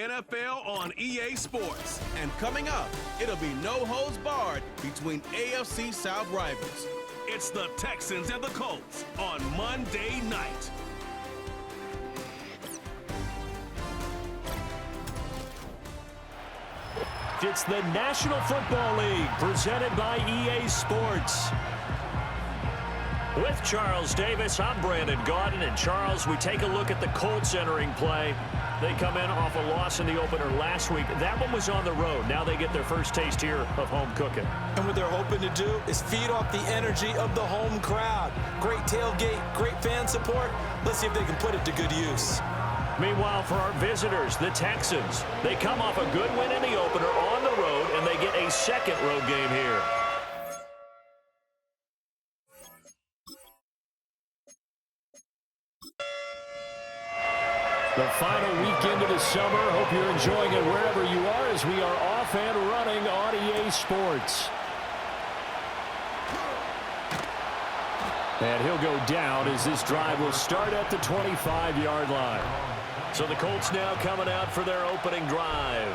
NFL on EA Sports. And coming up, it'll be no holds barred between AFC South rivals. It's the Texans and the Colts on Monday night. It's the National Football League presented by EA Sports. With Charles Davis, I'm Brandon Gaudin. And Charles, we take a look at the Colts entering play. They come in off a loss in the opener last week. That one was on the road. Now they get their first taste here of home cooking. And what they're hoping to do is feed off the energy of the home crowd. Great tailgate, great fan support. Let's see if they can put it to good use. Meanwhile, for our visitors, the Texans, they come off a good win in the opener on the road, and they get a second road game here. The final weekend of the summer. Hope you're enjoying it wherever you are as we are off and running on EA Sports. And he'll go down as this drive will start at the 25-yard line. So the Colts now coming out for their opening drive.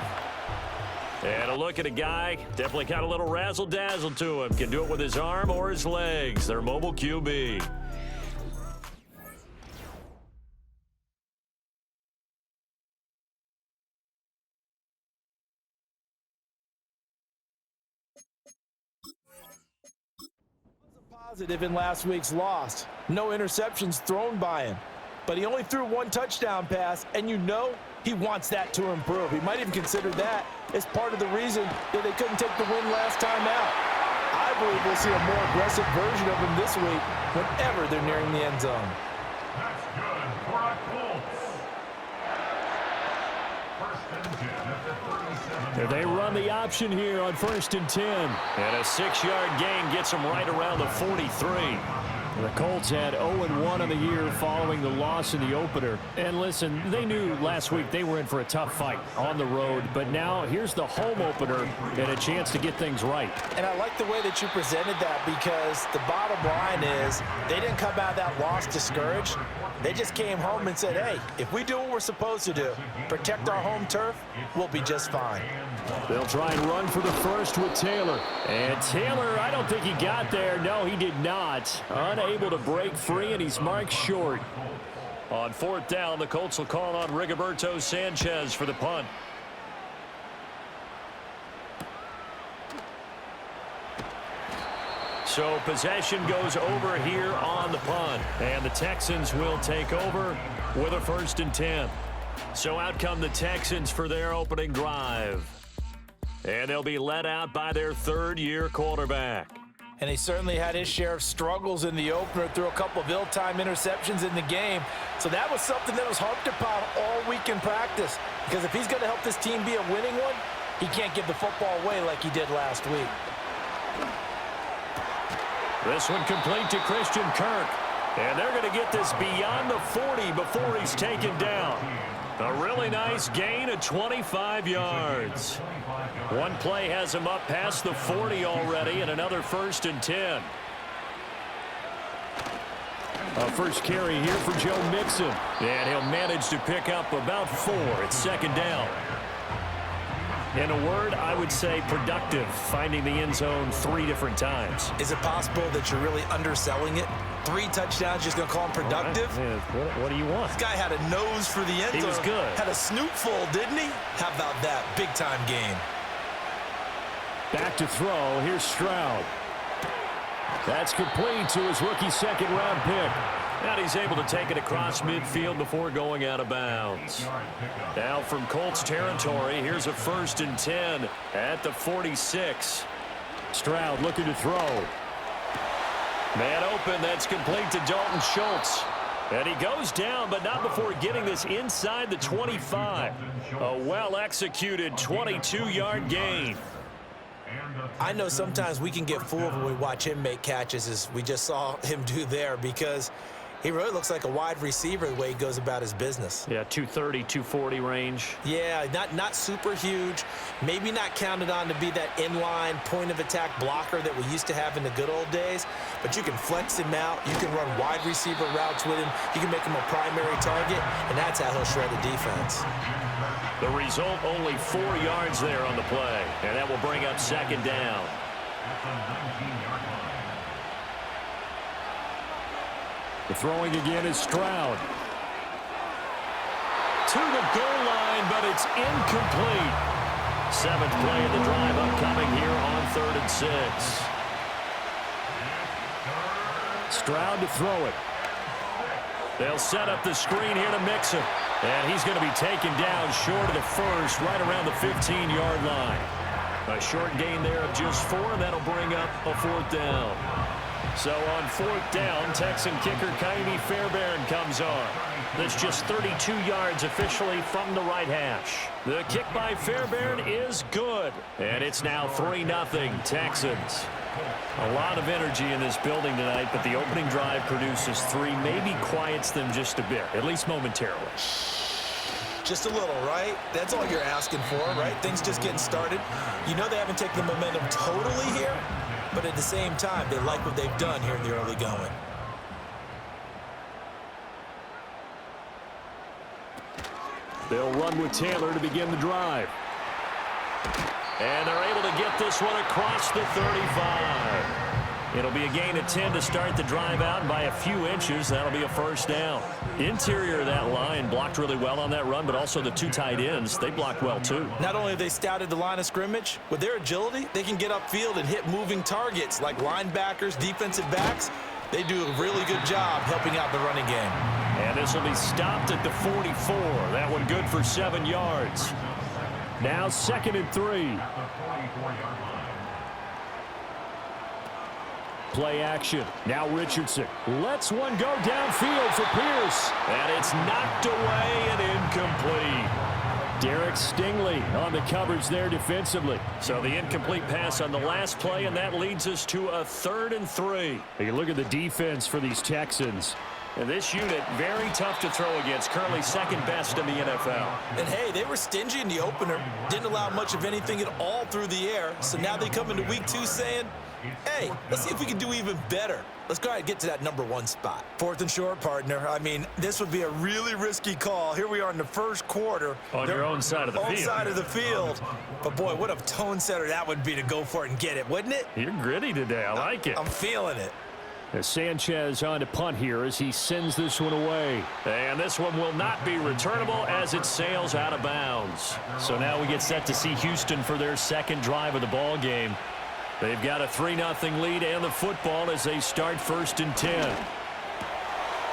And a look at a guy, definitely got a little razzle-dazzle to him. Can do it with his arm or his legs. Their mobile QB. Positive in last week's loss. No interceptions thrown by him. But he only threw one touchdown pass, and you know he wants that to improve. He might even consider that as part of the reason that they couldn't take the win last time out. I believe we'll see a more aggressive version of him this week whenever they're nearing the end zone. That's good for a Colts. First and 10 at the 37. They run the option here on 1st and 10. And a 6-yard gain gets them right around the 43. The Colts had 0-1 in the year following the loss in the opener. And listen, they knew last week they were in for a tough fight on the road. But now here's the home opener and a chance to get things right. And I like the way that you presented that, because the bottom line is they didn't come out of that loss discouraged. They just came home and said, hey, if we do what we're supposed to do, protect our home turf, we'll be just fine. They'll try and run for the first with Taylor. And Taylor, I don't think he got there. No, he did not. Unable to break free, and he's marked short. On 4th down, the Colts will call on Rigoberto Sanchez for the punt. So possession goes over here on the punt. And the Texans will take over with a 1st and 10. So out come the Texans for their opening drive. And they'll be led out by their 3rd-year quarterback. And he certainly had his share of struggles in the opener, threw a couple of ill-timed interceptions in the game. So that was something that was harped upon all week in practice. Because if he's going to help this team be a winning one, he can't give the football away like he did last week. This one complete to Christian Kirk. And they're going to get this beyond the 40 before he's taken down. A really nice gain of 25 yards. One play has him up past the 40 already, and another 1st and 10. A first carry here for Joe Mixon. And he'll manage to pick up about 4 at 2nd down. In a word, I would say productive, finding the end zone 3 different times. Is it possible that you're really underselling it? 3 touchdowns, just going to call him productive? Right. What do you want? This guy had a nose for the end zone. He was good. Had a snootful, didn't he? How about that? Big-time game. Back to throw. Here's Stroud. That's complete to his rookie 2nd-round pick. And he's able to take it across midfield before going out of bounds. Now from Colts territory, here's a 1st and 10 at the 46. Stroud looking to throw. Man open, that's complete to Dalton Schultz. And he goes down, but not before getting this inside the 25. A well-executed 22-yard gain. I know sometimes we can get fooled when we watch him make catches, as we just saw him do there, because he really looks like a wide receiver the way he goes about his business. Yeah, 230, 240 range. Yeah, not super huge. Maybe not counted on to be that inline point-of-attack blocker that we used to have in the good old days. But you can flex him out. You can run wide receiver routes with him. You can make him a primary target, and that's how he'll shred the defense. The result, only 4 yards there on the play. And that will bring up second down. The throwing again is Stroud. To the goal line, but it's incomplete. 7th play of the drive upcoming here on 3rd and 6. Stroud to throw it. They'll set up the screen here to Mixon. And he's going to be taken down short of the first, right around the 15-yard line. A short gain there of just 4, and that'll bring up a 4th down. So on 4th down, Texan kicker Kaimi Fairbairn comes on. That's just 32 yards officially from the right hash. The kick by Fairbairn is good. And it's now 3-0 Texans. A lot of energy in this building tonight, but the opening drive produces 3, maybe quiets them just a bit, at least momentarily. Just a little, right? That's all you're asking for, right? Things just getting started. You know they haven't taken the momentum totally here, but at the same time, they like what they've done here in the early going. They'll run with Taylor to begin the drive. And they're able to get this one across the 35. It'll be a gain of 10 to start the drive out, and by a few inches, that'll be a 1st down. Interior of that line blocked really well on that run, but also the 2 tight ends, they blocked well too. Not only have they scouted the line of scrimmage, with their agility, they can get upfield and hit moving targets like linebackers, defensive backs. They do a really good job helping out the running game. And this will be stopped at the 44. That one good for 7 yards. Now 2nd and 3. Play action. Now Richardson lets one go downfield for Pierce. And it's knocked away and incomplete. Derek Stingley on the coverage there defensively. So the incomplete pass on the last play, and that leads us to a 3rd and 3. You look at the defense for these Texans. And this unit, very tough to throw against, currently 2nd best in the NFL. And hey, they were stingy in the opener, didn't allow much of anything at all through the air. So now they come into week 2 saying, hey, let's see if we can do even better. Let's go ahead and get to that number 1 spot. 4th and short, partner. I mean, this would be a really risky call. Here we are in the 1st quarter. On your own side of the field. Own side of the field. But, boy, what a tone setter that would be to go for it and get it, wouldn't it? You're gritty today. I like it. I'm feeling it. As Sanchez on to punt here as he sends this one away. And this one will not be returnable as it sails out of bounds. So now we get set to see Houston for their 2nd drive of the ball game. They've got a 3-0 lead and the football as they start 1st and 10.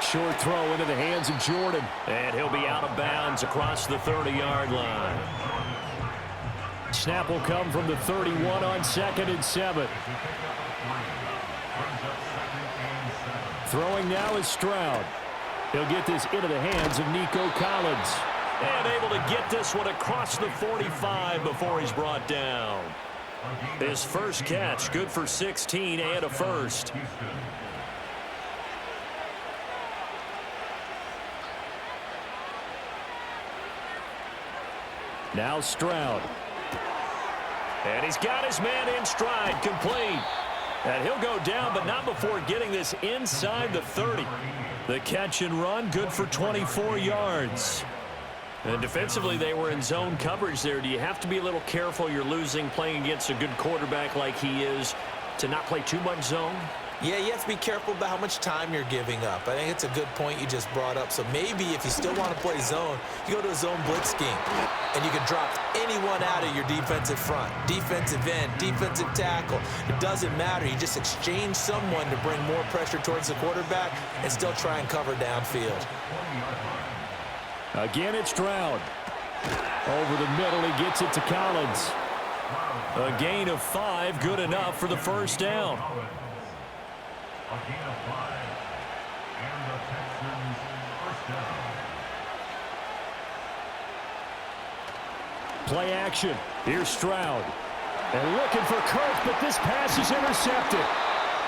Short throw into the hands of Jordan. And he'll be out of bounds across the 30-yard line. Snap will come from the 31 on 2nd and 7. Throwing now is Stroud. He'll get this into the hands of Nico Collins. And able to get this one across the 45 before he's brought down. His first catch, good for 16 and a 1st. Now Stroud. And he's got his man in stride, complete. And he'll go down, but not before getting this inside the 30. The catch and run, good for 24 yards. And defensively, they were in zone coverage there. Do you have to be a little careful? You're losing, playing against a good quarterback like he is, to not play too much zone? Yeah, you have to be careful about how much time you're giving up. I think it's a good point you just brought up. So maybe if you still want to play zone, you go to a zone blitz scheme. And you can drop anyone out of your defensive front. Defensive end, defensive tackle. It doesn't matter. You just exchange someone to bring more pressure towards the quarterback and still try and cover downfield. Again, it's Stroud. Over the middle, he gets it to Collins. A gain of 5, good enough for the 1st down. A gain of 5, and the Texans 1st down. Play action. Here's Stroud. And looking for Kirk, but this pass is intercepted.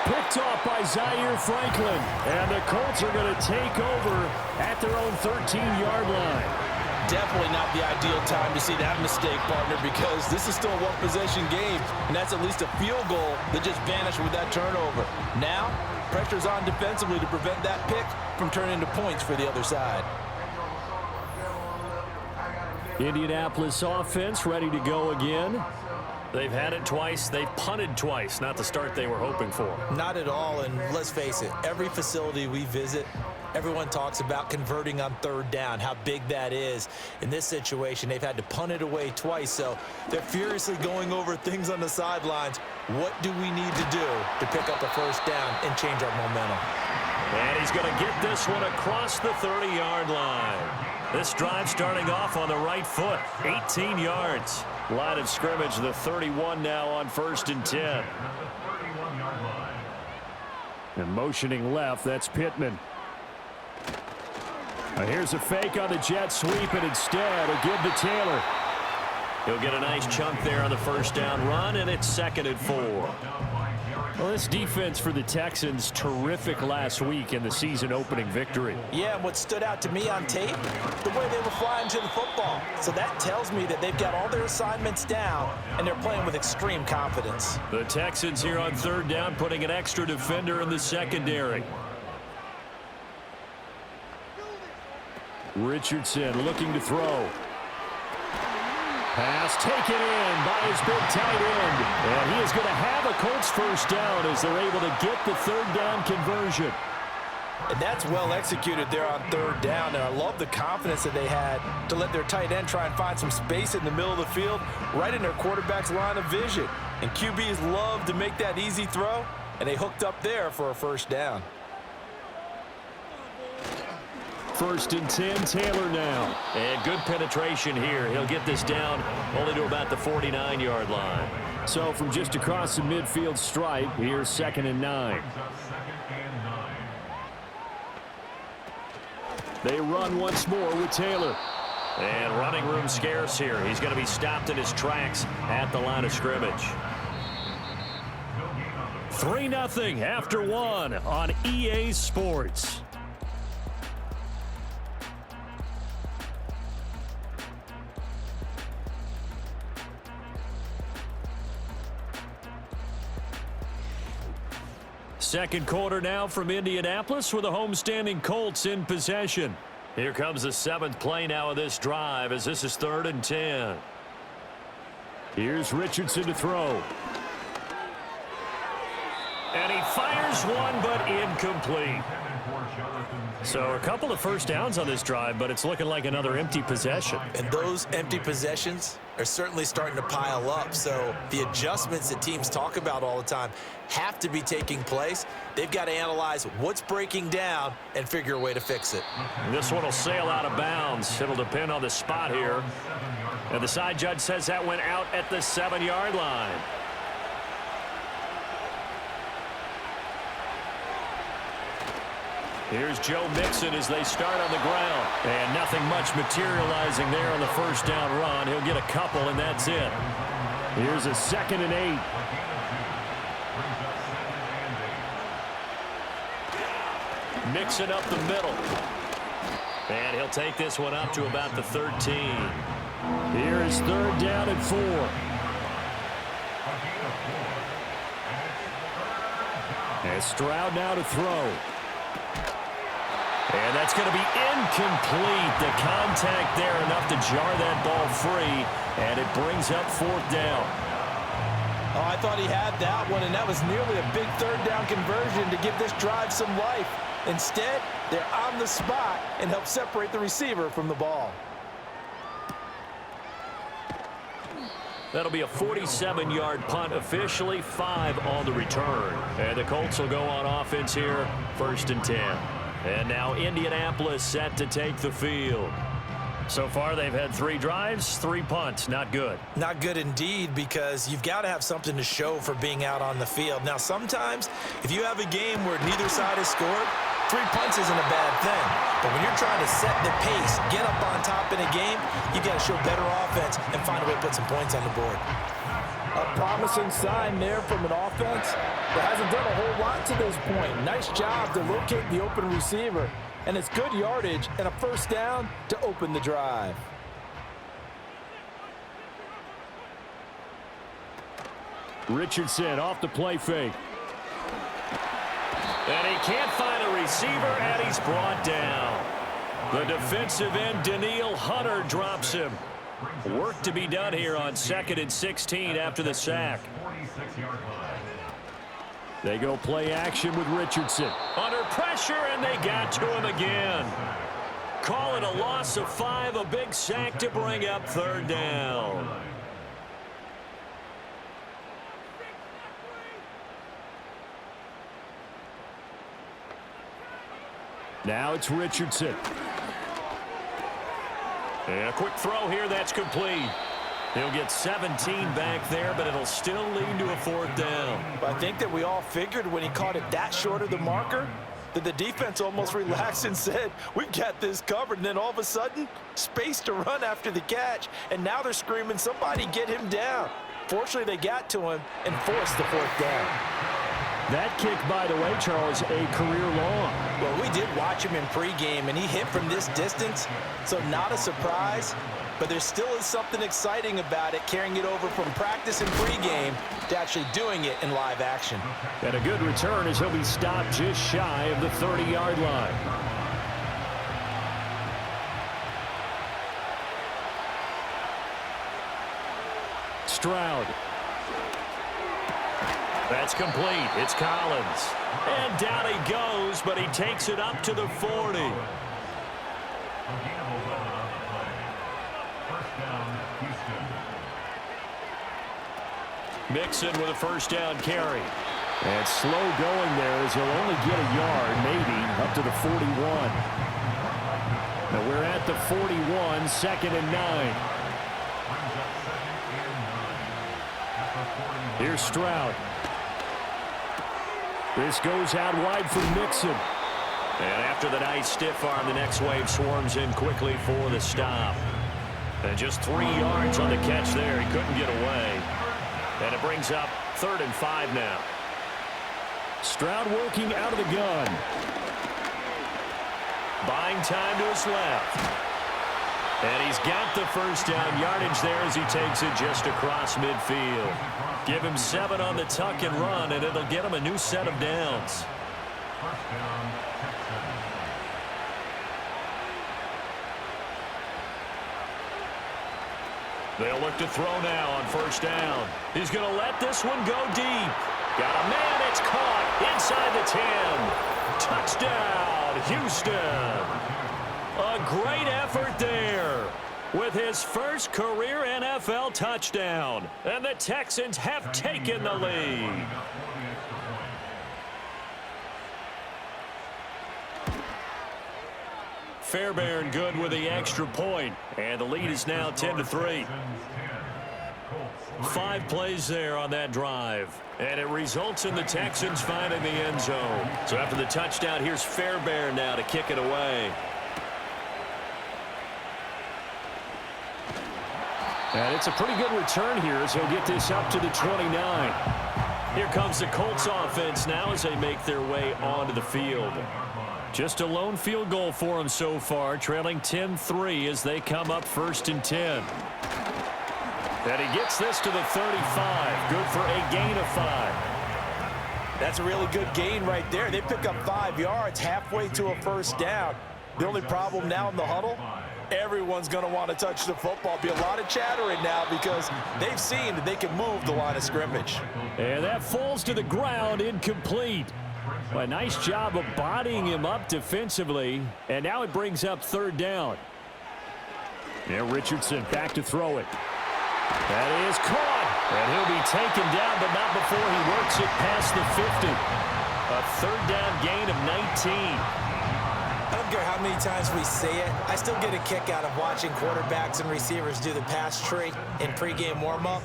Picked off by Zaire Franklin. And the Colts are going to take over at their own 13-yard line. Definitely not the ideal time to see that mistake, partner, because this is still a one-possession game, and that's at least a field goal that just vanished with that turnover. Now, pressure's on defensively to prevent that pick from turning into points for the other side. Indianapolis offense ready to go again. They've had it twice. They've punted twice. Not the start they were hoping for. Not at all, and let's face it, every facility we visit, everyone talks about converting on third down, how big that is. In this situation, they've had to punt it away twice, so they're furiously going over things on the sidelines. What do we need to do to pick up a first down and change our momentum? And he's going to get this one across the 30-yard line. This drive starting off on the right foot, 18 yards. Line of scrimmage, the 31 now on 1st and 10. And motioning left, that's Pittman. Now here's a fake on the jet sweep, and instead he'll give to Taylor. He'll get a nice chunk there on the first down run, and it's 2nd and 4. Well, this defense for the Texans, terrific last week in the season-opening victory. Yeah, and what stood out to me on tape, the way they were flying to the football. So that tells me that they've got all their assignments down, and they're playing with extreme confidence. The Texans here on 3rd down, putting an extra defender in the secondary. Richardson looking to throw. Pass taken in by his big tight end. And he is going to have a Colts first down as they're able to get the 3rd down conversion. And that's well executed there on 3rd down. And I love the confidence that they had to let their tight end try and find some space in the middle of the field, right in their quarterback's line of vision. And QBs love to make that easy throw, and they hooked up there for a first down. 1st and 10, Taylor now. And good penetration here. He'll get this down only to about the 49-yard line. So from just across the midfield stripe, here's 2nd and 9. They run once more with Taylor. And running room scarce here. He's going to be stopped in his tracks at the line of scrimmage. 3-0 after 1 on EA Sports. Second quarter now from Indianapolis with the homestanding Colts in possession. Here comes the 7th play now of this drive as this is 3rd and 10. Here's Richardson to throw. And he fires one, but incomplete. So a couple of first downs on this drive, but it's looking like another empty possession. And those empty possessions are certainly starting to pile up. So the adjustments that teams talk about all the time have to be taking place. They've got to analyze what's breaking down and figure a way to fix it. This one will sail out of bounds. It'll depend on the spot here. And the side judge says that went out at the 7-yard line. Here's Joe Mixon as they start on the ground. And nothing much materializing there on the first down run. He'll get a couple, and that's it. Here's a 2nd and 8. Mixon up the middle. And he'll take this one up to about the 13. Here is 3rd down and 4. And Stroud now to throw. And that's going to be incomplete. The contact there enough to jar that ball free, and it brings up 4th down. Oh, I thought he had that one, and that was nearly a big 3rd down conversion to give this drive some life. Instead, they're on the spot and help separate the receiver from the ball. That'll be a 47-yard punt, officially 5 on the return. And the Colts will go on offense here, 1st and 10. And now Indianapolis set to take the field. So far, they've had 3 drives, 3 punts. Not good. Not good indeed, because you've got to have something to show for being out on the field. Now, sometimes, if you have a game where neither side has scored, 3 punts isn't a bad thing. But when you're trying to set the pace, get up on top in a game, you've got to show better offense and find a way to put some points on the board. A promising sign there from an offense that hasn't done a whole lot to this point. Nice job to locate the open receiver. And it's good yardage and a first down to open the drive. Richardson off the play fake. And he can't find a receiver, and he's brought down. The defensive end, Danielle Hunter, drops him. Work to be done here on 2nd and 16 after the sack. 46-yard line. They go play action with Richardson. Under pressure, and they got to him again. Call it a loss of 5, a big sack to bring up 3rd down. Now it's Richardson. And a quick throw here, that's complete. He'll get 17 back there, but it'll still lead to a 4th down. I think that we all figured when he caught it that short of the marker that the defense almost relaxed and said, we've got this covered. And then all of a sudden, space to run after the catch. And now they're screaming, somebody get him down. Fortunately, they got to him and forced the 4th down. That kick, by the way, Charles, a career long. Well, we did watch him in pregame, and he hit from this distance, so not a surprise. But there still is something exciting about it, carrying it over from practice and pregame to actually doing it in live action. And a good return as he'll be stopped just shy of the 30-yard line. Stroud. That's complete. It's Collins. And down he goes, but he takes it up to the 40. Mixon with a 1st down carry. And slow going there as he'll only get a yard, maybe, up to the 41. Now we're at the 41, 2nd and 9. Here's Stroud. This goes out wide for Mixon. And after the nice stiff arm, the next wave swarms in quickly for the stop. And just 3 yards on the catch there. He couldn't get away. And it brings up 3rd and 5 now. Stroud working out of the gun. Buying time to his left. And he's got the 1st down yardage there as he takes it just across midfield. Give him 7 on the tuck and run, and it'll get him a new set of downs. 1st down, Texans. They'll look to throw now on 1st down. He's going to let this one go deep. Got a man, it's caught inside the 10. Touchdown, Houston. A great effort there with his first career NFL touchdown. And the Texans have taken the lead. Fairbairn good with the extra point. And the lead is now 10-3. 5 plays there on that drive. And it results in the Texans finding the end zone. So after the touchdown, here's Fairbairn now to kick it away. And it's a pretty good return here as he'll get this up to the 29. Here comes the Colts offense now as they make their way onto the field. Just a lone field goal for them so far, trailing 10-3 as they come up 1st and 10. And he gets this to the 35. Good for a gain of 5. That's a really good gain right there. They pick up 5 yards halfway to a 1st down. The only problem now in the huddle, everyone's going to want to touch the football. Be a lot of chattering now because they've seen that they can move the line of scrimmage. And that falls to the ground, incomplete. Well, a nice job of bodying him up defensively. And now it brings up 3rd down. Yeah, Richardson back to throw it. That is caught. And he'll be taken down, but not before he works it past the 50. A 3rd down gain of 19. I don't care how many times we say it, I still get a kick out of watching quarterbacks and receivers do the pass tree in pregame warm-up.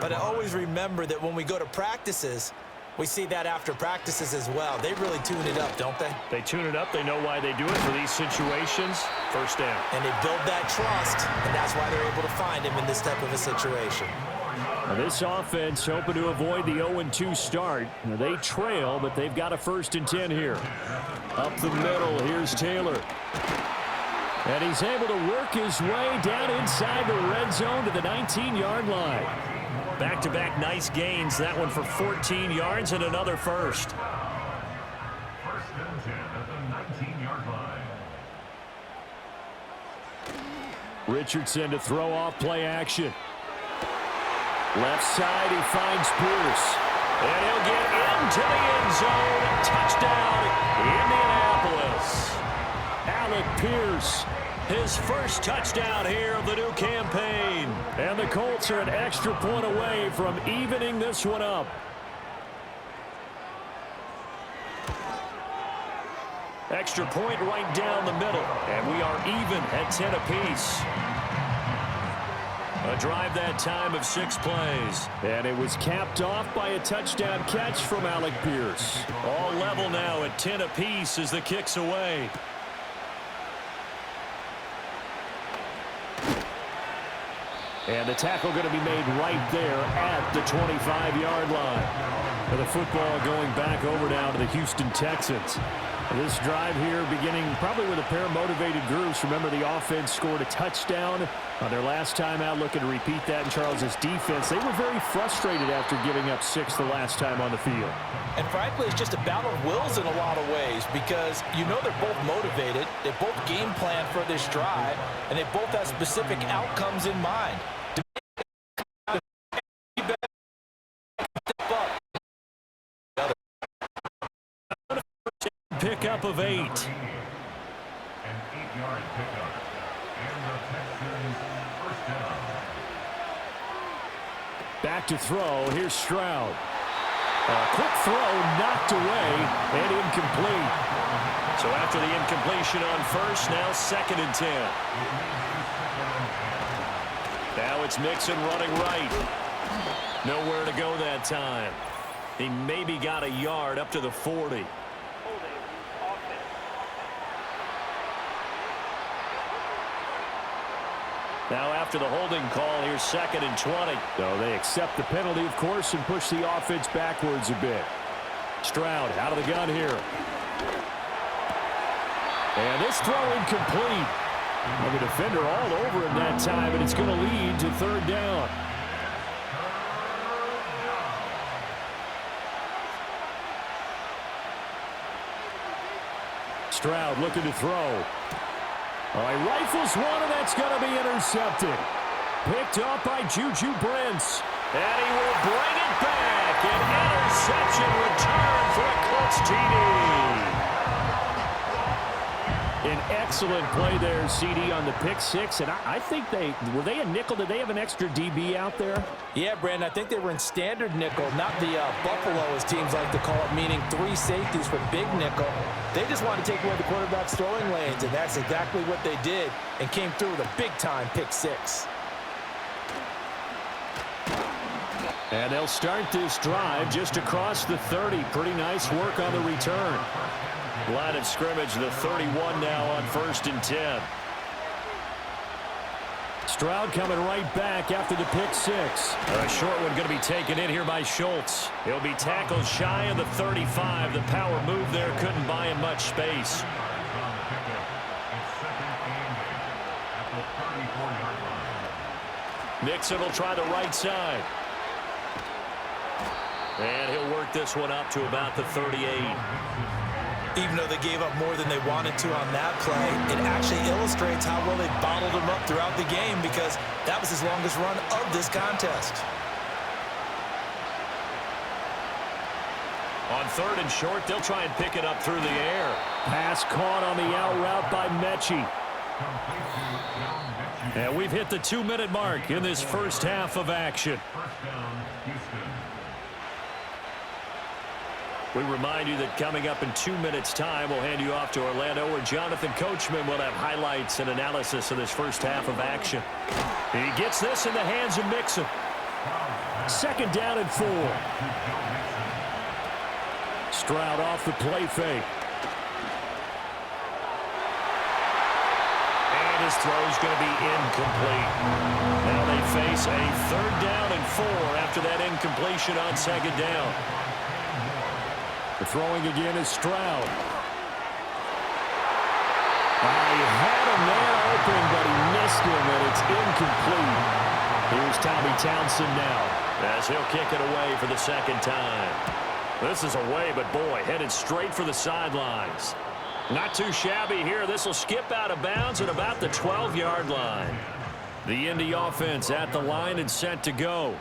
But I always remember that when we go to practices, we see that after practices as well. They really tune it up, don't they? They tune it up. They know why they do it for these situations. 1st down. And they build that trust, and that's why they're able to find him in this type of a situation. Now this offense hoping to avoid the 0-2 start. Now they trail, but they've got a 1st and 10 here. Up the middle, here's Taylor. And he's able to work his way down inside the red zone to the 19-yard line. Back-to-back nice gains. That one for 14 yards and another 1st. 1st and 10 at the 19-yard line. Richardson to throw off play action. Left side, he finds Pierce. And he'll get into the end zone. Touchdown, Indianapolis. Alec Pierce, his first touchdown here of the new campaign. And the Colts are an extra point away from evening this one up. Extra point right down the middle. And we are even at 10 apiece. A drive that time of 6 plays. And it was capped off by a touchdown catch from Alec Pierce. All level now at 10 apiece as the kick's away. And the tackle going to be made right there at the 25-yard line. And the football going back over now to the Houston Texans. This drive here beginning probably with a pair of motivated groups. Remember, the offense scored a touchdown on their last time out, looking to repeat that in Charles's defense. They were very frustrated after giving up 6 the last time on the field. And frankly, it's just a battle of wills in a lot of ways because you know they're both motivated, they both game plan for this drive, and they both have specific outcomes in mind. Pickup of 8. An 8-yard pickup. And the Texans first down. Back to throw. Here's Stroud. A quick throw knocked away and incomplete. So after the incompletion on first, now 2nd and 10. Now it's Mixon running right. Nowhere to go that time. He maybe got a yard up to the 40. Now after the holding call, here's 2nd and 20. So they accept the penalty, of course, and push the offense backwards a bit. Stroud out of the gun here. And this throw incomplete. And the defender all over him that time, and it's going to lead to 3rd down. Stroud looking to throw. All right, rifles one, and that's going to be intercepted. Picked up by Juju Brents. And he will bring it back. An interception return for a Colts TD. An excellent play there, CD, on the pick 6. And I think were they a nickel? Did they have an extra DB out there? Yeah, Brandon, I think they were in standard nickel, not the Buffalo, as teams like to call it, meaning 3 safeties for big nickel. They just wanted to take away the quarterback's throwing lanes, and that's exactly what they did, and came through with a big-time pick 6. And they'll start this drive just across the 30. Pretty nice work on the return. Line of scrimmage, the 31 now on 1st and 10. Stroud coming right back after the pick 6. A short one going to be taken in here by Schultz. He'll be tackled shy of the 35. The power move there couldn't buy him much space. Nixon will try the right side. And he'll work this one up to about the 38. Even though they gave up more than they wanted to on that play, it actually illustrates how well they bottled him up throughout the game because that was his longest run of this contest. On 3rd and short, they'll try and pick it up through the air. Pass caught on the out route by Mechie. And we've hit the 2-minute mark in this first half of action. We remind you that coming up in 2 minutes' time, we'll hand you off to Orlando, where Jonathan Coachman will have highlights and analysis of this first half of action. He gets this in the hands of Mixon. 2nd down and 4. Stroud off the play fake. And his throw's going to be incomplete. Now they face a 3rd down and 4 after that incompletion on 2nd down. The throwing again is Stroud. He had a man open, but he missed him, and it's incomplete. Here's Tommy Townsend now, as he'll kick it away for the 2nd time. This is away, but boy, headed straight for the sidelines. Not too shabby here. This will skip out of bounds at about the 12-yard line. The Indy offense at the line and set to go.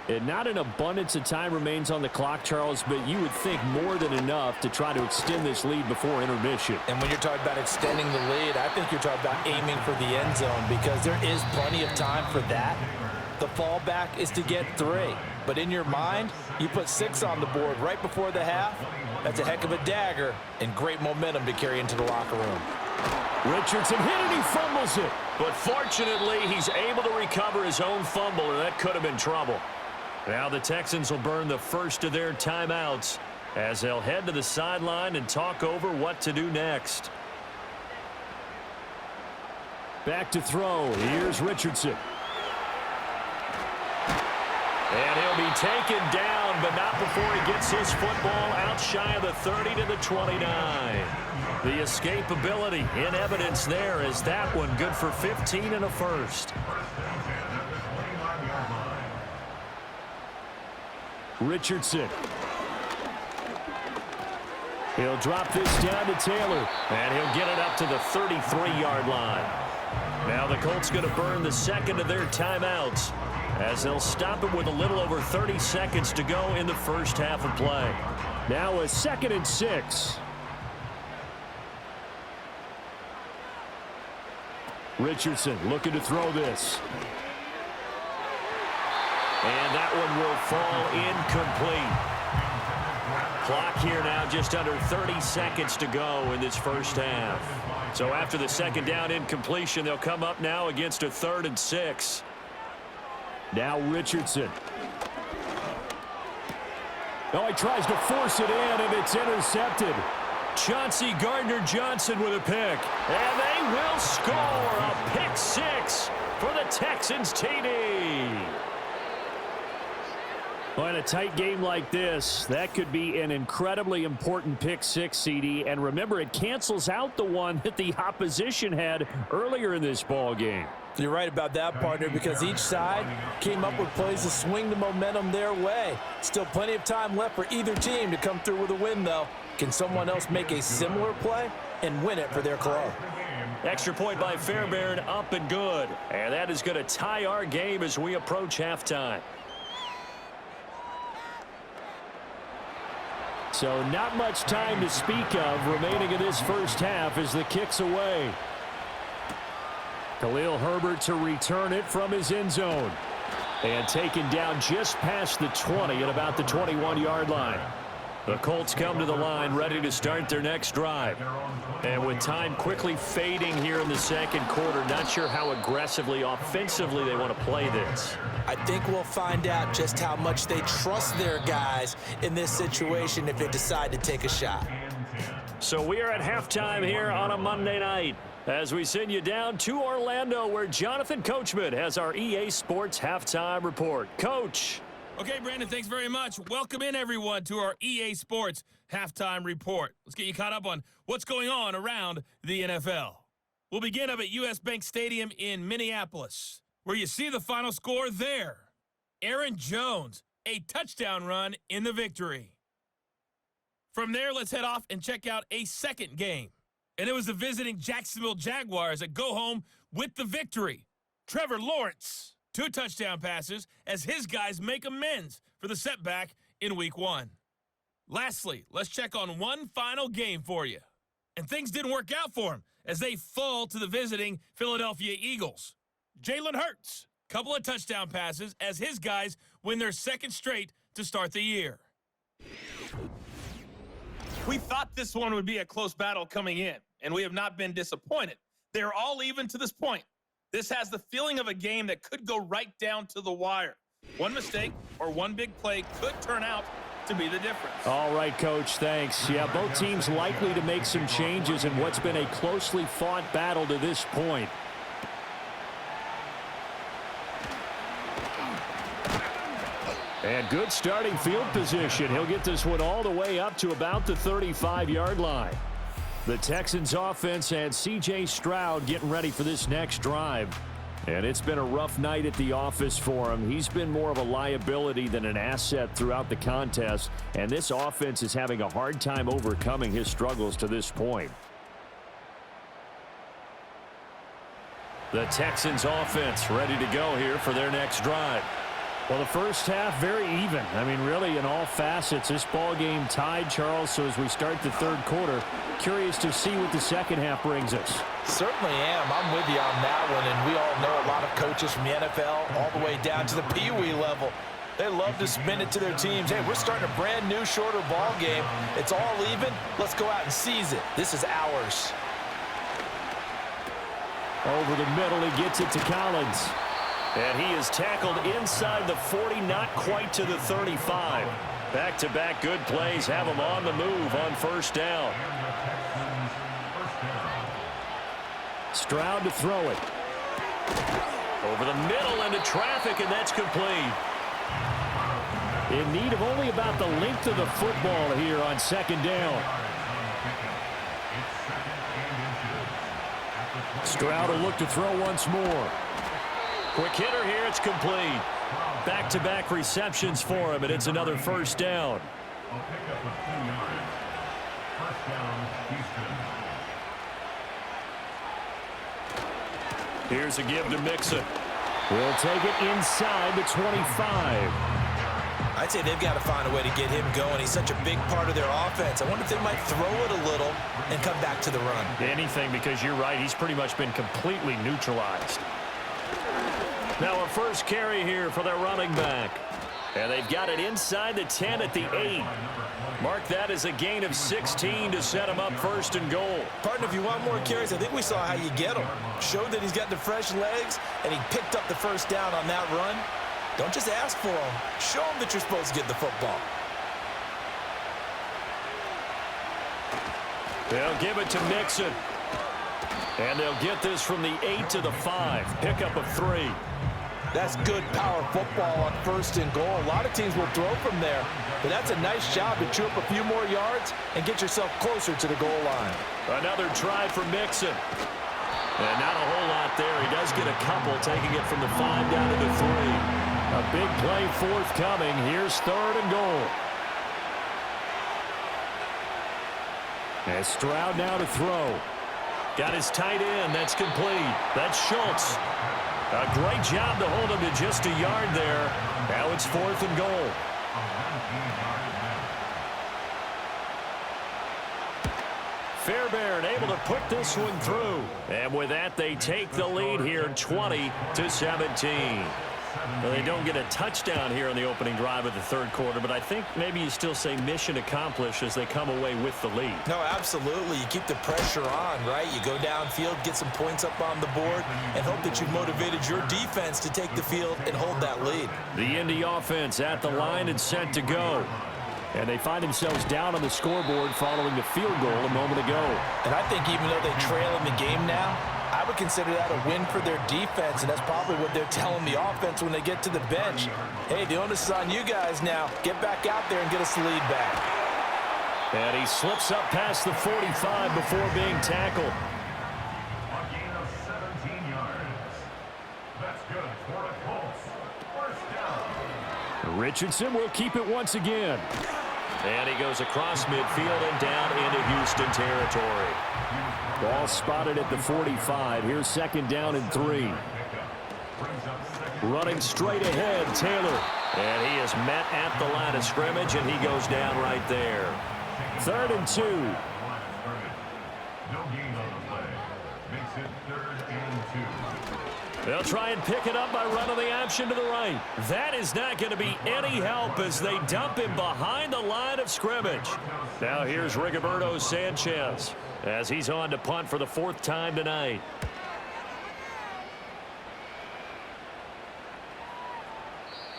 And not an abundance of time remains on the clock, Charles, but you would think more than enough to try to extend this lead before intermission. And when you're talking about extending the lead, I think you're talking about aiming for the end zone because there is plenty of time for that. The fallback is to get 3. But in your mind, you put 6 on the board right before the half. That's a heck of a dagger and great momentum to carry into the locker room. Richardson hit it, he fumbles it. But fortunately, he's able to recover his own fumble, and that could have been trouble. Now the Texans will burn the first of their timeouts as they'll head to the sideline and talk over what to do next. Back to throw. Here's Richardson. And he'll be taken down, but not before he gets his football out shy of the 30 to the 29. The escapability in evidence there as that one good for 15 and a first. Richardson. He'll drop this down to Taylor, and he'll get it up to the 33-yard line. Now the Colts going to burn the second of their timeouts as they'll stop it with a little over 30 seconds to go in the first half of play. Now a 2nd and 6. Richardson looking to throw this. And that one will fall incomplete. Clock here now just under 30 seconds to go in this first half. So after the second down incompletion, they'll come up now against a 3rd and 6. Now Richardson. Oh, he tries to force it in, and it's intercepted. Chauncey Gardner-Johnson with a pick. And they will score a pick 6 for the Texans TD. Well, in a tight game like this, that could be an incredibly important pick 6, CD. And remember, it cancels out the one that the opposition had earlier in this ball game. You're right about that, partner, because each side came up with plays to swing the momentum their way. Still plenty of time left for either team to come through with a win, though. Can someone else make a similar play and win it for their club? Extra point by Fairbairn, up and good. And that is going to tie our game as we approach halftime. So not much time to speak of remaining in this first half as the kick's away. Khalil Herbert to return it from his end zone. And taken down just past the 20 at about the 21-yard line. The Colts come to the line ready to start their next drive. And with time quickly fading here in the second quarter, not sure how aggressively, offensively they want to play this. I think we'll find out just how much they trust their guys in this situation if they decide to take a shot. So we are at halftime here on a Monday night as we send you down to Orlando where Jonathan Coachman has our EA Sports Halftime Report. Coach. Okay, Brandon, thanks very much. Welcome in, everyone, to our EA Sports Halftime Report. Let's get you caught up on what's going on around the NFL. We'll begin up at U.S. Bank Stadium in Minneapolis, where you see the final score there. Aaron Jones, a touchdown run in the victory. From there, let's head off and check out a second game. And it was the visiting Jacksonville Jaguars that go home with the victory. Trevor Lawrence. 2 touchdown passes as his guys make amends for the setback in Week 1. Lastly, let's check on one final game for you. And things didn't work out for him as they fall to the visiting Philadelphia Eagles. Jalen Hurts, couple of touchdown passes as his guys win their second straight to start the year. We thought this one would be a close battle coming in, and we have not been disappointed. They're all even to this point. This has the feeling of a game that could go right down to the wire. One mistake or one big play could turn out to be the difference. All right, Coach, thanks. Yeah, both teams likely to make some changes in what's been a closely fought battle to this point. And good starting field position. He'll get this one all the way up to about the 35-yard line. The Texans offense and C.J. Stroud getting ready for this next drive. And it's been a rough night at the office for him. He's been more of a liability than an asset throughout the contest. And this offense is having a hard time overcoming his struggles to this point. The Texans offense ready to go here for their next drive. Well, the first half, very even. I mean, really, in all facets, this ball game tied, Charles. So as we start the third quarter, curious to see what the second half brings us. Certainly am. I'm with you on that one. And we all know a lot of coaches from the NFL all the way down to the Pee-wee level. They love to spin it to their teams. Hey, we're starting a brand new, shorter ball game. It's all even. Let's go out and seize it. This is ours. Over the middle, he gets it to Collins. And he is tackled inside the 40, not quite to the 35. Back-to-back good plays have him on the move on first down. Stroud to throw it. Over the middle into traffic, and that's complete. In need of only about the length of the football here on second down. Stroud will look to throw once more. Quick hitter here, it's complete. Back-to-back receptions for him, and it's another first down. Here's a give to Mixon. We'll take it inside the 25. I'd say they've got to find a way to get him going. He's such a big part of their offense. I wonder if they might throw it a little and come back to the run. Anything, because you're right. He's pretty much been completely neutralized. Now a first carry here for their running back. And they've got it inside the 10 at the 8. Mark that as a gain of 16 to set him up first and goal. Partner, if you want more carries, I think we saw how you get him. Showed that he's got the fresh legs, and he picked up the first down on that run. Don't just ask for him. Show him that you're supposed to get the football. They'll give it to Mixon. And they'll get this from the 8 to the 5. Pickup of 3. That's good power football on first and goal. A lot of teams will throw from there, but that's a nice job to chew up a few more yards and get yourself closer to the goal line. Another try for Mixon. And not a whole lot there. He does get a couple, taking it from the 5 down to the 3. A big play forthcoming. Here's third and goal. And Stroud now to throw. Got his tight end. That's complete. That's Schultz. A great job to hold him to just a yard there. Now it's fourth and goal. Fairbairn able to put this one through. And with that, they take the lead here 20-17. Well, they don't get a touchdown here on the opening drive of the third quarter, but I think maybe you still say mission accomplished as they come away with the lead. No, absolutely. You keep the pressure on, right? You go downfield, get some points up on the board, and hope that you've motivated your defense to take the field and hold that lead. The Indy offense at the line and set to go. And they find themselves down on the scoreboard following the field goal a moment ago. And I think even though they trail in the game now, I would consider that a win for their defense, and that's probably what they're telling the offense when they get to the bench. Hey, the onus is on you guys now. Get back out there and get us the lead back. And he slips up past the 45 before being tackled. A gain of 17 yards. That's good for the Colts. First down. Richardson will keep it once again. And he goes across midfield and down into Houston territory. Ball spotted at the 45. Here's second down and 3. Running straight ahead, Taylor. And he is met at the line of scrimmage, and he goes down right there. Third and 2. No gain on the play. Makes it 3rd and 2. They'll try and pick it up by running the option to the right. That is not going to be any help as they dump him behind the line of scrimmage. Now here's Rigoberto Sanchez as he's on to punt for the 4th time tonight.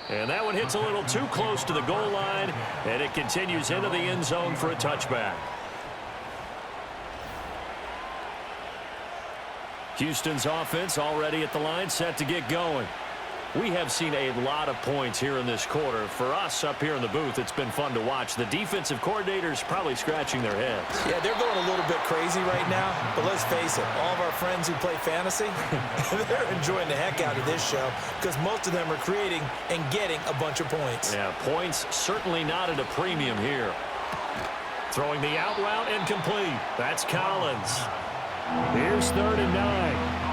And that one hits a little too close to the goal line, and it continues into the end zone for a touchback. Houston's offense already at the line, set to get going. We have seen a lot of points here in this quarter. For us up here in the booth, it's been fun to watch. The defensive coordinators probably scratching their heads. Yeah, they're going a little bit crazy right now, but let's face it, all of our friends who play fantasy, they're enjoying the heck out of this show because most of them are creating and getting a bunch of points. Yeah, points certainly not at a premium here. Throwing the out route incomplete. That's Collins. Here's 3rd and 9.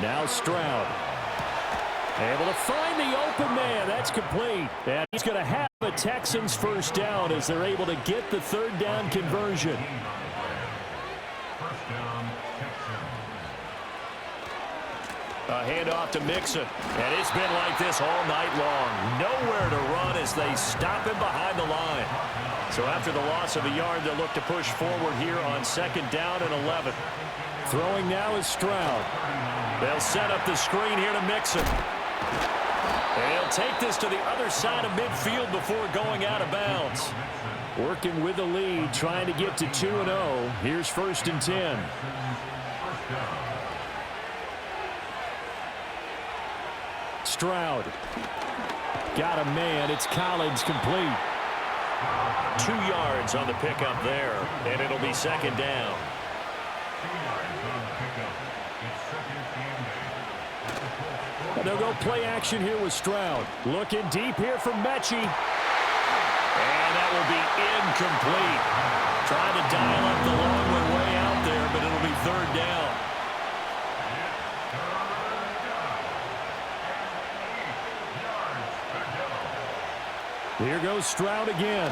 Now Stroud. Able to find the open man. That's complete. And he's going to have a Texans first down as they're able to get the third down conversion. First down, Texans. A handoff to Mixon. And it's been like this all night long. Nowhere to run as they stop him behind the line. So after the loss of a yard, they'll look to push forward here on second down and 11. Throwing now is Stroud. They'll set up the screen here to Mixon. And he'll take this to the other side of midfield before going out of bounds. Working with the lead, trying to get to 2-0. Here's first and 10. Stroud. Got a man. It's Collins complete. 2 yards on the pickup there, and it'll be second down. 2 yards on the pickup. It's second and 8. And they'll go play action here with Stroud. Looking deep here from Mechie. And that will be incomplete. Trying to dial up the long way out there, but it'll be third down. Here goes Stroud again.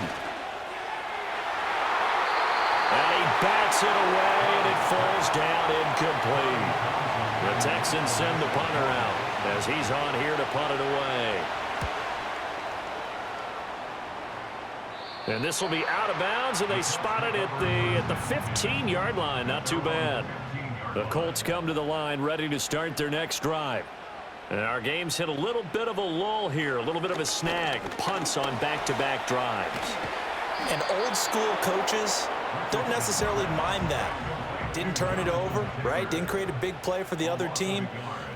And he bats it away, and it falls down incomplete. The Texans send the punter out as he's on here to punt it away. And this will be out of bounds, and they spot it at the 15-yard line. Not too bad. The Colts come to the line ready to start their next drive. And our game's hit a little bit of a lull here, a little bit of a snag. Punts on back-to-back drives. And old school coaches don't necessarily mind that. Didn't turn it over, right? Didn't create a big play for the other team.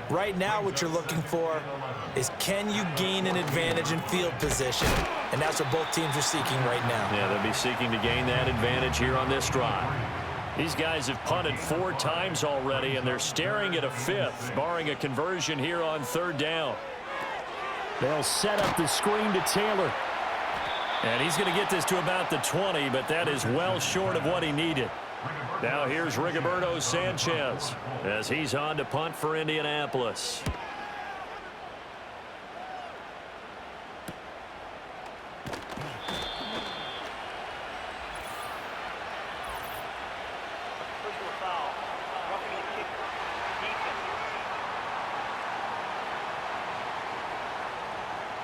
Right now what you're looking for is, can you gain an advantage in field position? And that's what both teams are seeking right now. Yeah, they'll be seeking to gain that advantage here on this drive. These guys have punted 4 times already, and they're staring at a 5th, barring a conversion here on third down. They'll set up the screen to Taylor. And he's going to get this to about the 20, but that is well short of what he needed. Now here's Rigoberto Sanchez as he's on to punt for Indianapolis.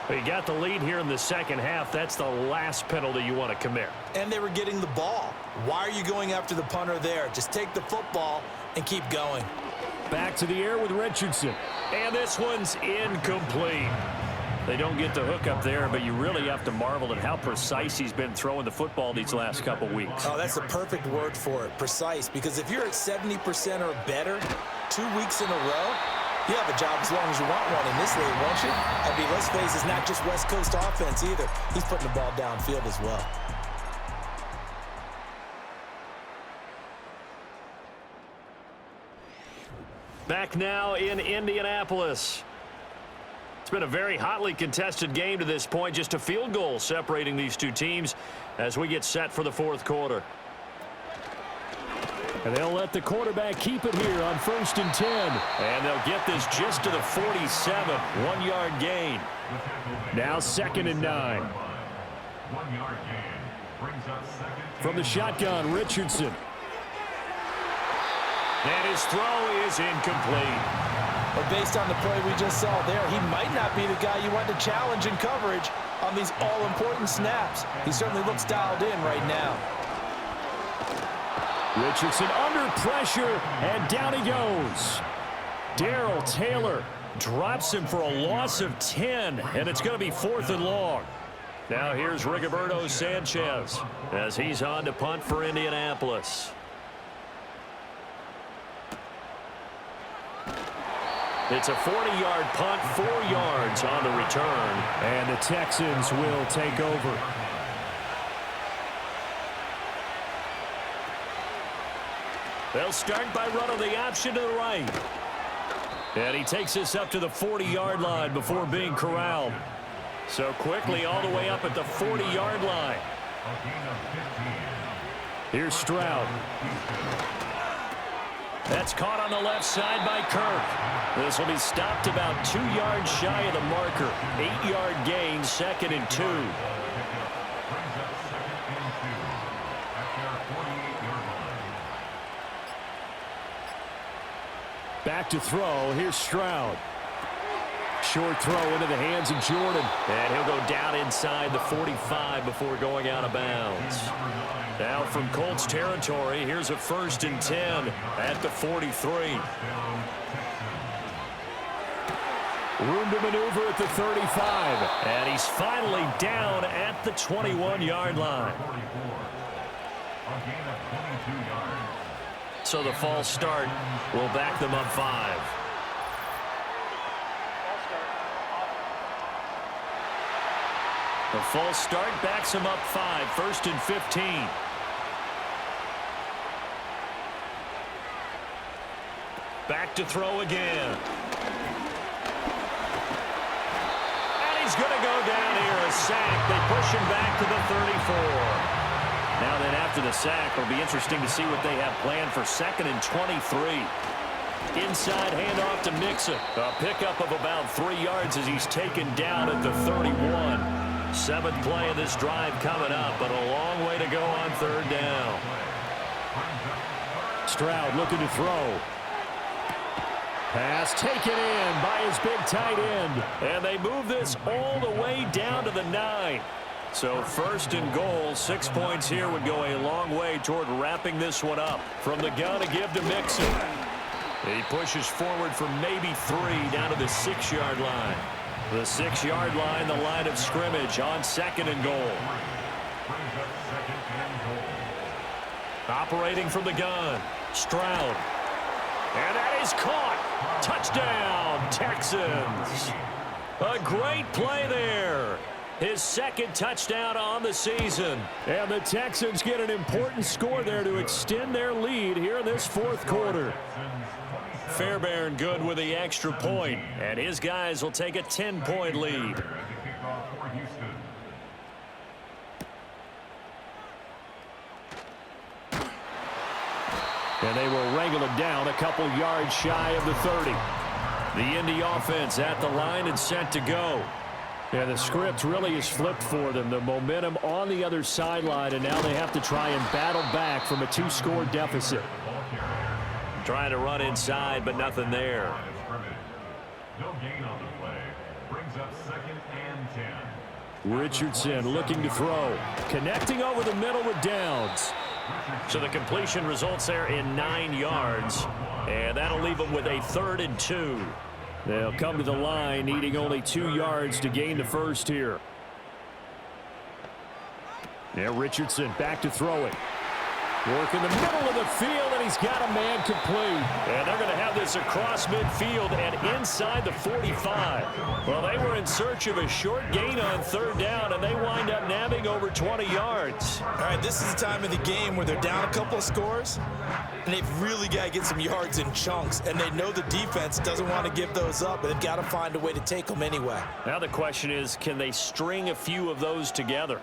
You got the lead here in the second half. That's the last penalty you want to commit. And they were getting the ball. Why are you going after the punter there? Just take the football and keep going. Back to the air with Richardson. And this one's incomplete. They don't get the hook up there, but you really have to marvel at how precise he's been throwing the football these last couple weeks. Oh, that's the perfect word for it, precise. Because if you're at 70% or better 2 weeks in a row, you have a job as long as you want one in this league, won't you? I mean, let's face it, it's not just West Coast offense either. He's putting the ball downfield as well. Back now in Indianapolis. It's been a very hotly contested game to this point. Just a field goal separating these two teams as we get set for the fourth quarter. And they'll let the quarterback keep it here on first and 10. And they'll get this just to the 47. 1-yard gain. Now second and 9. 1-yard gain brings up second. From the shotgun, Richardson. And his throw is incomplete. But based on the play we just saw there, he might not be the guy you want to challenge in coverage on these all-important snaps. He certainly looks dialed in right now. Richardson under pressure, and down he goes. Darrell Taylor drops him for a loss of 10, and it's going to be 4th and long. Now here's Rigoberto Sanchez as he's on to punt for Indianapolis. It's a 40-yard punt, 4 yards on the return. And the Texans will take over. They'll start by running the option to the right. And he takes this up to the 40-yard line before being corralled. So quickly all the way up at the 40-yard line. Here's Stroud. That's caught on the left side by Kirk. This will be stopped about 2 yards shy of the marker. 8-yard gain, 2nd and 2. Back to throw. Here's Stroud. Short throw into the hands of Jordan. And he'll go down inside the 45 before going out of bounds. Now from Colts territory, here's a 1st and 10 at the 43. Room to maneuver at the 35. And he's finally down at the 21-yard line. So the false start will back them up 5. The false start backs him up 5, 1st and 15. Back to throw again. And he's going to go down here, a sack. They push him back to the 34. Now then, after the sack, it'll be interesting to see what they have planned for 2nd and 23. Inside handoff to Mixon. A pickup of about 3 yards as he's taken down at the 31. 7th play of this drive coming up, but a long way to go on 3rd down. Stroud looking to throw. Pass taken in by his big tight end. And they move this all the way down to the 9. So 1st and goal, 6 points here would go a long way toward wrapping this one up. From the gun to give to Mixon. He pushes forward for maybe 3 down to the 6-yard line. The 6-yard line, the line of scrimmage on 2nd and goal. Operating from the gun, Stroud. And that is caught. Touchdown, Texans. A great play there. His 2nd touchdown on the season. And the Texans get an important score there to extend their lead here in this 4th quarter. Fairbairn good with the extra point, and his guys will take a 10-point lead. And they will wrangle him down a couple yards shy of the 30. The Indy offense at the line and set to go. And the script really is flipped for them. The momentum on the other sideline, and now they have to try and battle back from a 2-score deficit. Trying to run inside, but nothing there. No gain on the play. Brings up 2nd and 10. Richardson looking to throw. Connecting over the middle with Downs. So the completion results there in 9 yards. And that'll leave them with a 3rd and 2. They'll come to the line, needing only 2 yards to gain the 1st here. Now Richardson back to throw it. Work in the middle of the field, and he's got a man complete. And they're going to have this across midfield and inside the 45. Well, they were in search of a short gain on 3rd down, and they wind up nabbing over 20 yards. All right, this is the time of the game where they're down a couple of scores, and they've really got to get some yards in chunks, and they know the defense doesn't want to give those up, but they've got to find a way to take them anyway. Now the question is, can they string a few of those together?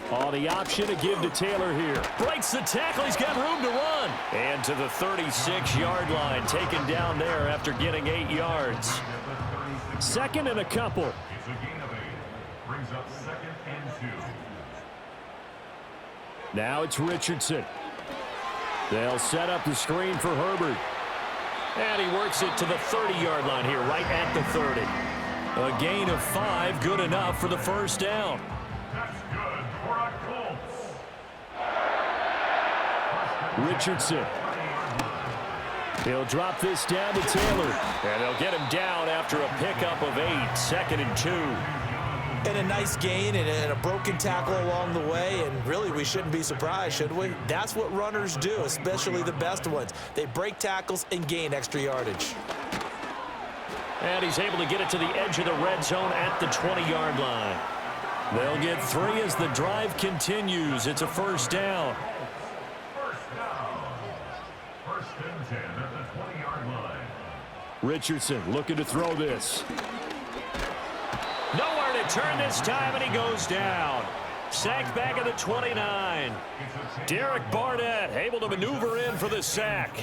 Oh, the option to give to Taylor here. Breaks the tackle. He's got room to run. And to the 36-yard line, taken down there after getting 8 yards. 2nd and a couple. It's a gain of 8. Brings up 2nd and 2. Now it's Richardson. They'll set up the screen for Herbert. And he works it to the 30-yard line here, right at the 30. A gain of 5, good enough for the 1st down. That's good for a Colts. Richardson. He'll drop this down to Taylor. And they'll get him down after a pickup of 8, 2nd and 2. And a nice gain and a broken tackle along the way, and really we shouldn't be surprised, should we? That's what runners do, especially the best ones. They break tackles and gain extra yardage. And he's able to get it to the edge of the red zone at the 20-yard line. They'll get 3 as the drive continues. It's a 1st down. First down. 1st and 10 at the 20-yard line. Richardson looking to throw this. Nowhere to turn this time, and he goes down. sacked back at the 29. Derek Barnett able to maneuver in for the sack.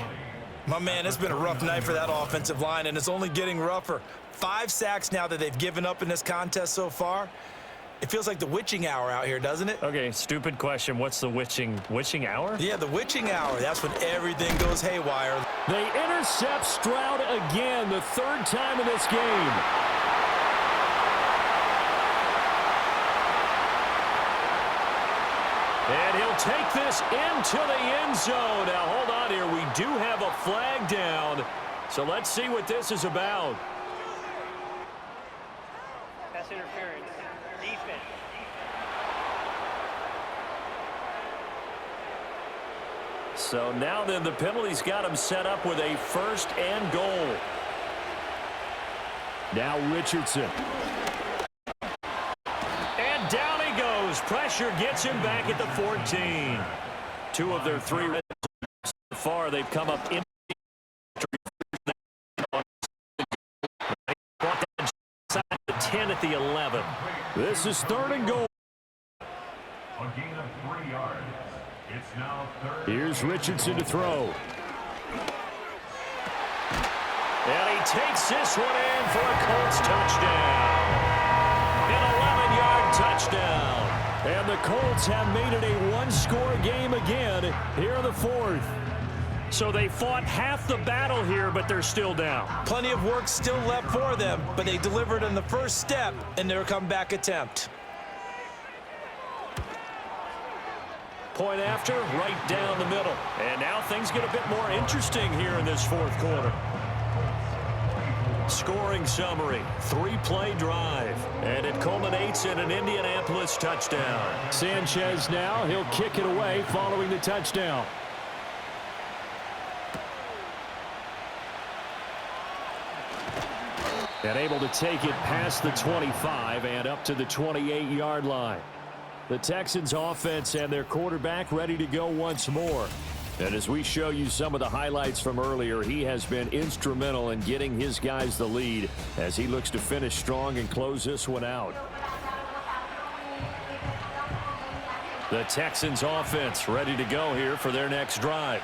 My man, it's been a rough night for that offensive line, and it's only getting rougher. 5 sacks now that they've given up in this contest so far. It feels like the witching hour out here, doesn't it? Okay, stupid question. What's the witching hour? Yeah, the witching hour. That's when everything goes haywire. They intercept Stroud again, the 3rd time in this game. And he'll take this into the end zone. Now, hold on here. We do have a flag down. So let's see what this is about. Pass interference. Defense. So now then the penalty's got him set up with a 1st and goal. Now Richardson. And down he goes. Pressure gets him back at the 14. 2 of their 3 red so far. They've come up in. Brought that inside the 10 at the 11. This is 3rd and goal. A gain of 3 yards. It's now 3rd. Here's Richardson to throw. And he takes this one in for a Colts touchdown. An 11-yard touchdown. And the Colts have made it a 1-score game again here in the 4th. So they fought half the battle here, but they're still down. Plenty of work still left for them, but they delivered on the first step in their comeback attempt. Point after, right down the middle. And now things get a bit more interesting here in this 4th quarter. Scoring summary, 3-play drive. And it culminates in an Indianapolis touchdown. Sanchez now, he'll kick it away following the touchdown. And able to take it past the 25 and up to the 28-yard line. The Texans offense and their quarterback ready to go once more. And as we show you some of the highlights from earlier, he has been instrumental in getting his guys the lead as he looks to finish strong and close this one out. The Texans offense ready to go here for their next drive.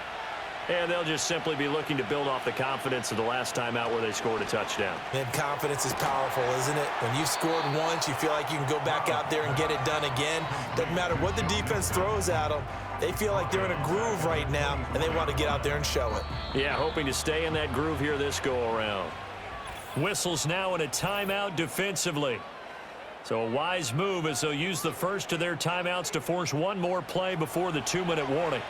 And they'll just simply be looking to build off the confidence of the last time out where they scored a touchdown. And confidence is powerful, isn't it? When you've scored once, you feel like you can go back out there and get it done again. Doesn't matter what the defense throws at them. They feel like they're in a groove right now, and they want to get out there and show it. Yeah, hoping to stay in that groove here this go-around. Whistles now in a timeout defensively. So a wise move as they'll use the first of their timeouts to force one more play before the 2-minute warning.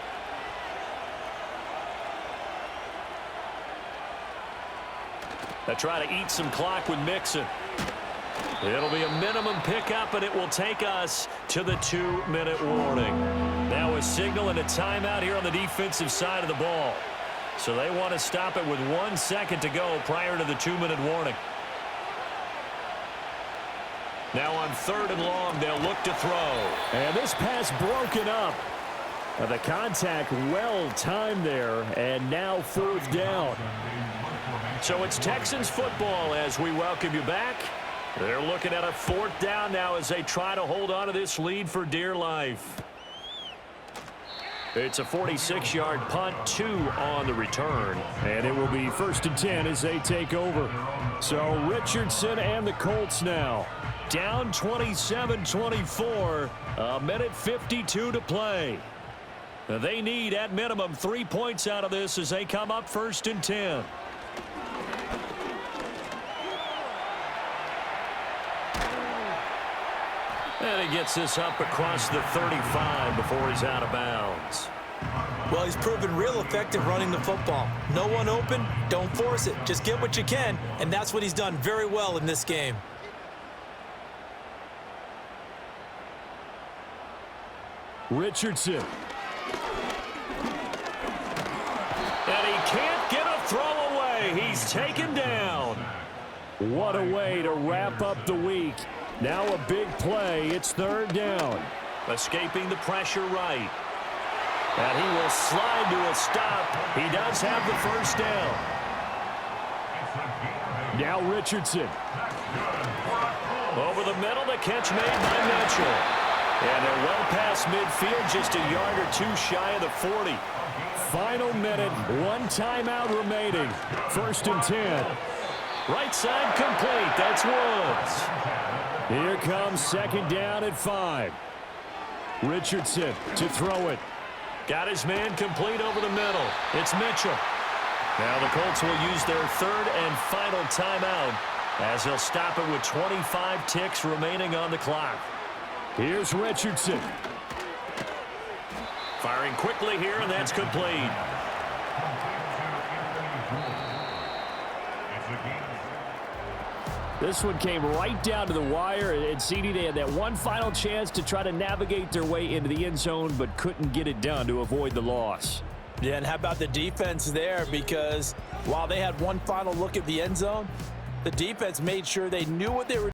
They try to eat some clock with Mixon. It'll be a minimum pickup, and it will take us to the 2-minute warning. Now a signal and a timeout here on the defensive side of the ball. So they want to stop it with 1 second to go prior to the 2-minute warning. Now on 3rd and long, they'll look to throw. And this pass broken up. The contact well timed there, and now 4th down. So it's Texans football as we welcome you back. They're looking at a 4th down now as they try to hold on to this lead for dear life. It's a 46-yard punt, 2 on the return. And it will be 1st and 10 as they take over. So Richardson and the Colts now down 27-24, a minute 52 to play. They need at minimum 3 points out of this as they come up 1st and 10. And he gets this up across the 35 before he's out of bounds. Well, he's proven real effective running the football. No one open, don't force it. Just get what you can, and that's what he's done very well in this game. Richardson. And he can't get a throw away. He's taken down. What a way to wrap up the week. Now a big play. It's 3rd down. Escaping the pressure right. And he will slide to a stop. He does have the 1st down. Now Richardson. Over the middle, the catch made by Mitchell. And they're well past midfield, just a yard or two shy of the 40. Final minute, one timeout remaining. 1st and 10. Right side complete. That's Woods. Here comes 2nd down at 5. Richardson to throw it. Got his man complete over the middle. It's Mitchell. Now the Colts will use their 3rd and final timeout as they'll stop it with 25 ticks remaining on the clock. Here's Richardson. Firing quickly here, and that's complete. This one came right down to the wire, and CD, they had that one final chance to try to navigate their way into the end zone, but couldn't get it done to avoid the loss. Yeah, and how about the defense there? Because while they had one final look at the end zone, the defense made sure they knew what they were